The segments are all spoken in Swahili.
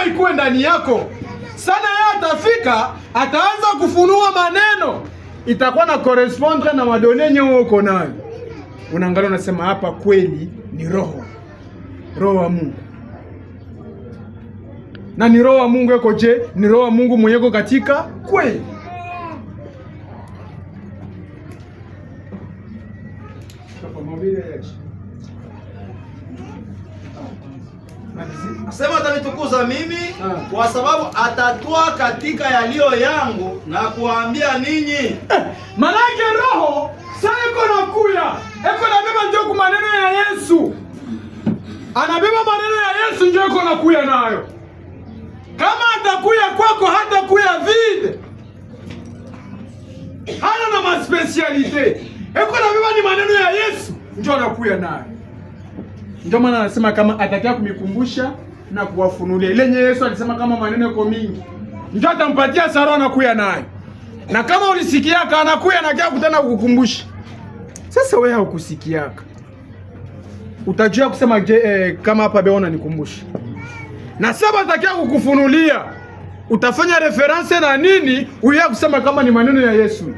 lazima ikuwe ndani yako. Sana yeye atafika, ataanza kufunua maneno, itakuwa na correspondre na madonenye uko nayo. Unaangalia unasema hapa kweli ni roho wa Mungu. Na ni roho wa Mungu yuko je? Ni roho wa Mungu mwenye yuko katika kweli. Asema atanitukuza mimi kwa sababu atatoa katika yaliyo yangu na kuambia ninyi. Manake roho sasa iko nakuya. Eko nabeba ndio kwa maneno ya Yesu. Anabeba maneno ya Yesu ndio iko nakuya nayo. Kama atakuya kwako hata kuya vide. Hana na maspecialite. Eko nabeba ni maneno ya Yesu ndio anakuya nayo. Ndio maana anasema kama atakia kumikumbusha na kuwafunulia. Ile nye Yesu alisema kama maneno yako mingi, ndio atampatia Sara anakuya nayo. Na kama ulisikiaka anakuya na kia kutana kukukumbusha. Sasa wewe haukusikiaka. Utajua kusema kama hapa beona nikumbusha. Na sasa atakia kukufunulia. Utafanya reference na nini? Uya kusema kama ni maneno ya Yesu.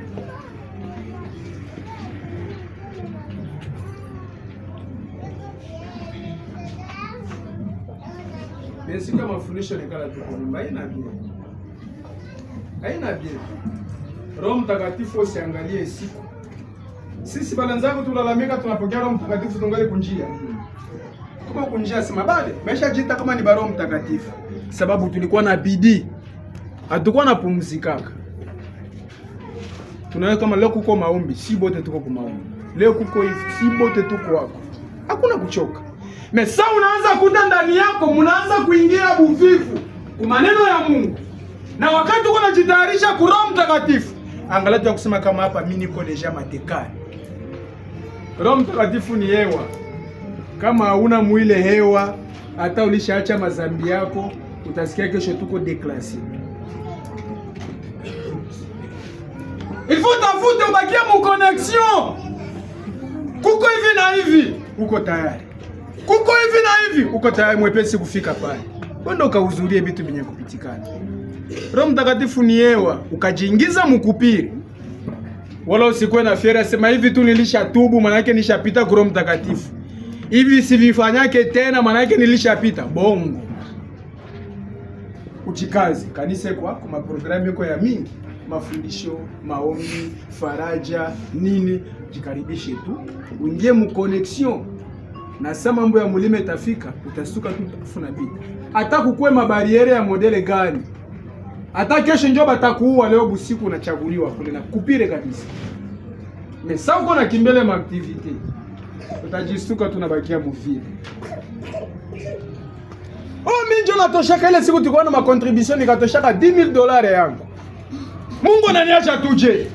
Siku ya mafundisho ni kala tuko nyumba haina bia. Roho Mtakatifu usiangalie siku. Sisi balanzangu tulalamika tunapokea Roho Mtakatifu tungali kunjia. Kama kunjia sema bale, maisha jita kama ni Roho Mtakatifu. Sababu tulikuwa na bidii. Hatukuwa na pumzikaka. Tunaona kama leo kuko maombi, si bote tuko kwa maombi. Leo kuko hivi, si bote tuko wako. Hakuna kuchoka. Mesa unaanza kuta ndani yako, mnaanza kuingia buvivu kwa maneno ya Mungu. Na wakati uko unajitayarisha kwa Roho Mtakatifu, angalia tu kusema kama hapa mimi niko deja matekani. Roho Mtakatifu ni hewa. Kama hauna mwile hewa, hata ulishaacha mazambi yako, utasikia kesho tuko déclassé. Il faut tafute ubakie mu connexion. Kuko hivi na hivi, uko tayari. Kuko hivi na hivi, uko tayari mwepesi kufika pale. Wenda ukahudhurie vitu vyenye kupitikana. Roho Mtakatifu ni hewa, ukajiingiza mkupiri. Wala usikuwe na fiera sema hivi tu nilishatubu maana yake nishapita kwa Roho Mtakatifu. Hivi sivifanyake tena maana yake nilishapita. Bongo. Uchikazi kanisa kwa programu yako ya mingi, mafundisho, maombi, faraja, nini, jikaribishe tu. Uingie mu connexion. Na sasa mambo ya mulime tafika, utasuka tu utafuna bidii. Hata kukue mabariere ya modele gani? Hata kesho njoo batakuua leo busiku unachaguliwa kule na kupire kabisa. Sasa uko na kimbele ma activity. Utajistuka tunabakia muvile. Mimi ndio natoshaka ile siku tulikuwa na ma contribution nikatoshaka $10,000 yangu. Mungu ananiacha tuje.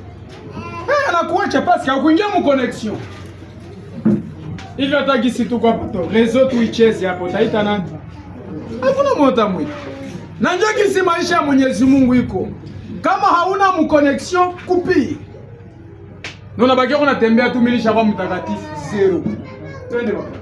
Anakuacha pasi kuingia mu connection. Hivi hata gisi tuko hapa to réseau tuicheze hapo utaita nani? Hakuna mota mwiki. Na ndio gisi maisha ya Mwenyezi Mungu iko. Kama hauna mu connection kupi. Ndio unabakia unatembea tu milisha kwa mtakatifu zero. Twende baba.